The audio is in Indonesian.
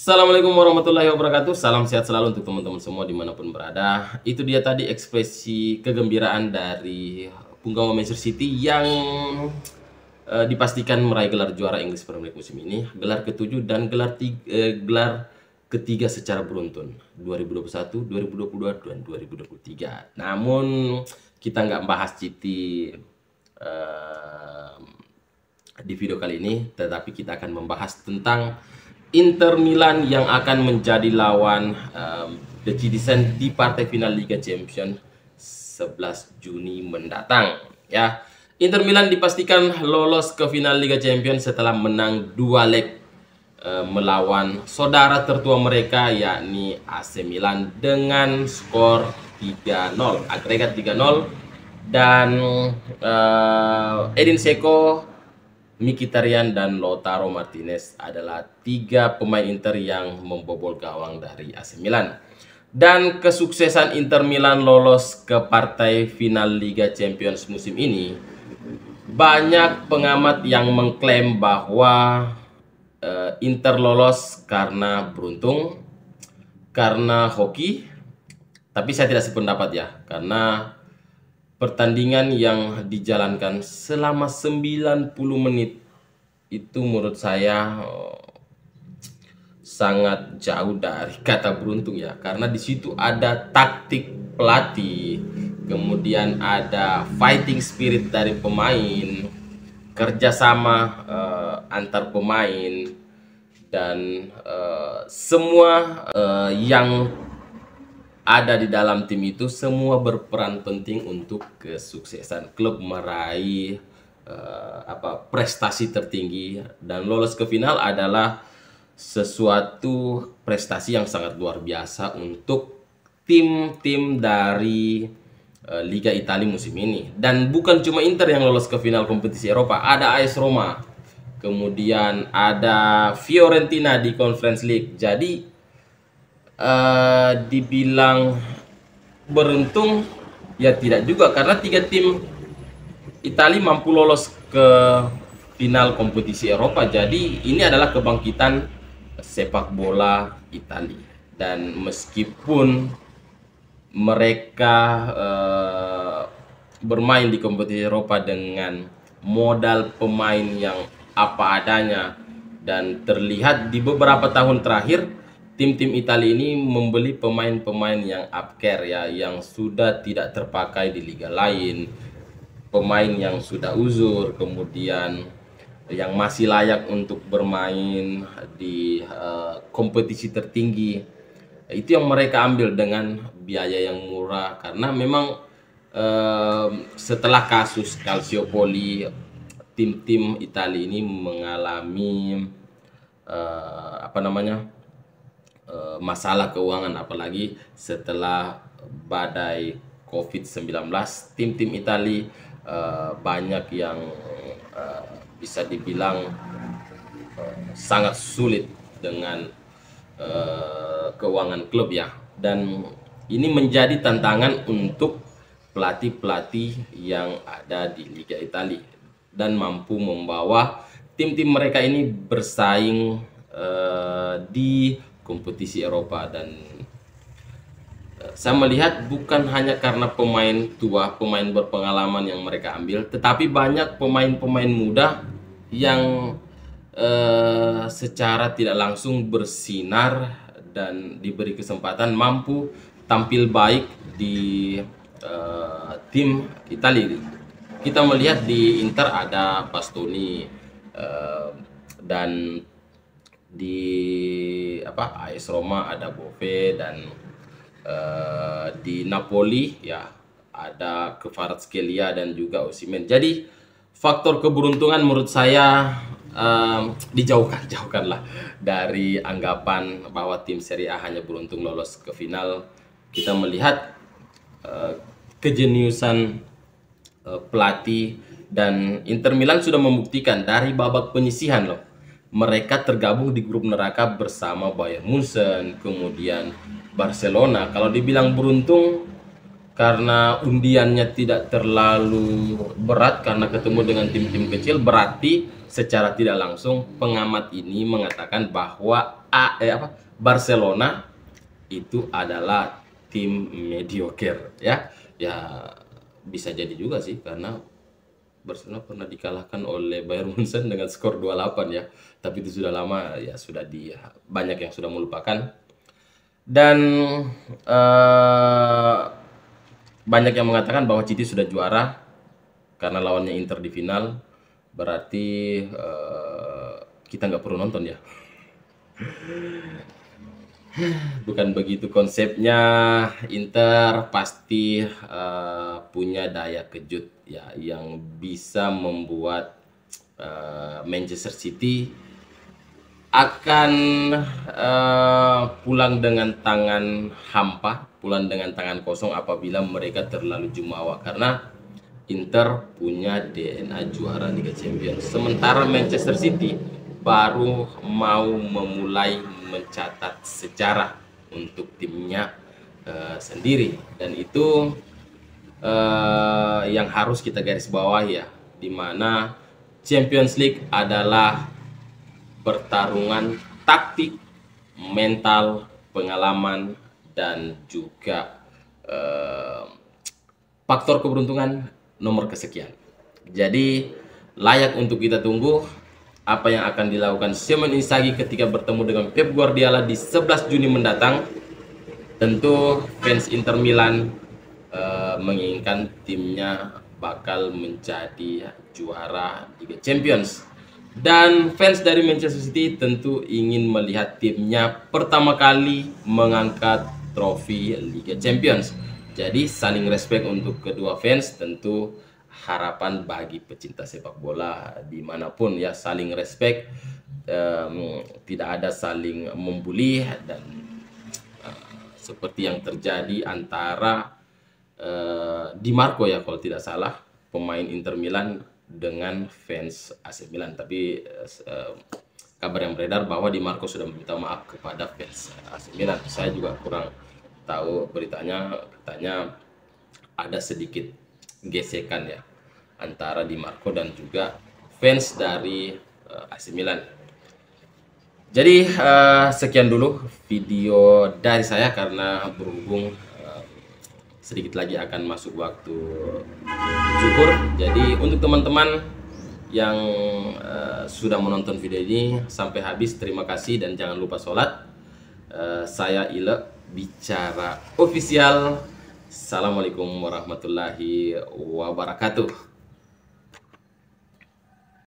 Assalamualaikum warahmatullahi wabarakatuh. Salam sehat selalu untuk teman-teman semua dimanapun berada. Itu dia tadi ekspresi kegembiraan dari punggawa Manchester City yang dipastikan meraih gelar juara Inggris Premier League musim ini, gelar ketujuh dan gelar ketiga secara beruntun 2021, 2022 dan 2023. Namun kita nggak bahas City di video kali ini, tetapi kita akan membahas tentang Inter Milan yang akan menjadi lawan The Citizen di partai final Liga Champions 11 Juni mendatang. Ya, Inter Milan dipastikan lolos ke final Liga Champions setelah menang 2 leg melawan saudara tertua mereka yakni AC Milan dengan skor 3-0, agregat 3-0, dan Edin Dzeko, Mkhitaryan dan Lautaro Martinez adalah 3 pemain Inter yang membobol gawang dari AC Milan. Dan kesuksesan Inter Milan lolos ke partai final Liga Champions musim ini, banyak pengamat yang mengklaim bahwa Inter lolos karena beruntung, karena hoki. Tapi saya tidak sependapat ya, karena pertandingan yang dijalankan selama 90 menit itu menurut saya sangat jauh dari kata beruntung ya, karena di situ ada taktik pelatih, kemudian ada fighting spirit dari pemain, kerjasama antar pemain, dan semua yang ada di dalam tim itu semua berperan penting untuk kesuksesan klub meraih prestasi tertinggi, dan lolos ke final adalah sesuatu prestasi yang sangat luar biasa untuk tim-tim dari Liga Italia musim ini. Dan bukan cuma Inter yang lolos ke final kompetisi Eropa, ada AS Roma, kemudian ada Fiorentina di Conference League. Jadi dibilang beruntung ya tidak juga, karena 3 tim Italia mampu lolos ke final kompetisi Eropa. Jadi ini adalah kebangkitan sepak bola Italia. Dan meskipun mereka bermain di kompetisi Eropa dengan modal pemain yang apa adanya, dan terlihat di beberapa tahun terakhir tim-tim Italia ini membeli pemain-pemain yang upcare ya, yang sudah tidak terpakai di liga lain, pemain yang sudah uzur, kemudian yang masih layak untuk bermain di kompetisi tertinggi. Itu yang mereka ambil dengan biaya yang murah, karena memang setelah kasus Calciopoli, tim-tim Italia ini mengalami masalah keuangan, apalagi setelah badai COVID-19. Tim-tim Italia banyak yang bisa dibilang sangat sulit dengan keuangan klub ya. Dan ini menjadi tantangan untuk pelatih-pelatih yang ada di Liga Italia dan mampu membawa tim-tim mereka ini bersaing di kompetisi Eropa. Dan saya melihat bukan hanya karena pemain tua, pemain berpengalaman yang mereka ambil, tetapi banyak pemain-pemain muda yang secara tidak langsung bersinar dan diberi kesempatan mampu tampil baik di tim Italia. Kita melihat di Inter ada Bastoni, dan di AS Roma ada Bove, dan di Napoli ya ada Kvaratskhelia dan juga Osimhen. Jadi faktor keberuntungan menurut saya dijauhkanlah dari anggapan bahwa tim Serie A hanya beruntung lolos ke final. Kita melihat kejeniusan pelatih, dan Inter Milan sudah membuktikan dari babak penyisihan loh. Mereka tergabung di grup neraka bersama Bayern Munchen, kemudian Barcelona. Kalau dibilang beruntung karena undiannya tidak terlalu berat karena ketemu dengan tim-tim kecil, berarti secara tidak langsung pengamat ini mengatakan bahwa Barcelona itu adalah tim mediocre ya. Ya bisa jadi juga sih, karena Barcelona pernah dikalahkan oleh Bayern Munchen dengan skor 2-8 ya. Tapi itu sudah lama ya, banyak yang sudah melupakan. Dan banyak yang mengatakan bahwa City sudah juara karena lawannya Inter di final. Berarti kita nggak perlu nonton ya. Bukan begitu konsepnya. Inter pasti punya daya kejut ya, yang bisa membuat Manchester City akan pulang dengan tangan hampa, pulang dengan tangan kosong apabila mereka terlalu jumawa, karena Inter punya DNA juara Liga Champions, sementara Manchester City baru mau memulai mencatat sejarah untuk timnya sendiri, dan itu yang harus kita garis bawahi ya, dimana Champions League adalah pertarungan taktik, mental, pengalaman, dan juga faktor keberuntungan nomor kesekian. Jadi layak untuk kita tunggu apa yang akan dilakukan Simone Inzaghi ketika bertemu dengan Pep Guardiola di 11 Juni mendatang. Tentu fans Inter Milan menginginkan timnya bakal menjadi juara Liga Champions. Dan fans dari Manchester City tentu ingin melihat timnya pertama kali mengangkat trofi Liga Champions. Jadi saling respect untuk kedua fans, tentu harapan bagi pecinta sepak bola dimanapun ya, saling respect, tidak ada saling membuli, dan seperti yang terjadi antara Di Marco ya kalau tidak salah, pemain Inter Milan dengan fans AC Milan. Tapi kabar yang beredar bahwa Di Marco sudah meminta maaf kepada fans AC Milan. Saya juga kurang tahu beritanya, katanya ada sedikit gesekan ya antara Di Marco dan juga fans dari AC Milan. Jadi sekian dulu video dari saya, karena berhubung sedikit lagi akan masuk waktu zuhur. Jadi untuk teman-teman yang sudah menonton video ini sampai habis, terima kasih dan jangan lupa sholat. Saya Ile Bicara Official. Assalamualaikum warahmatullahi wabarakatuh.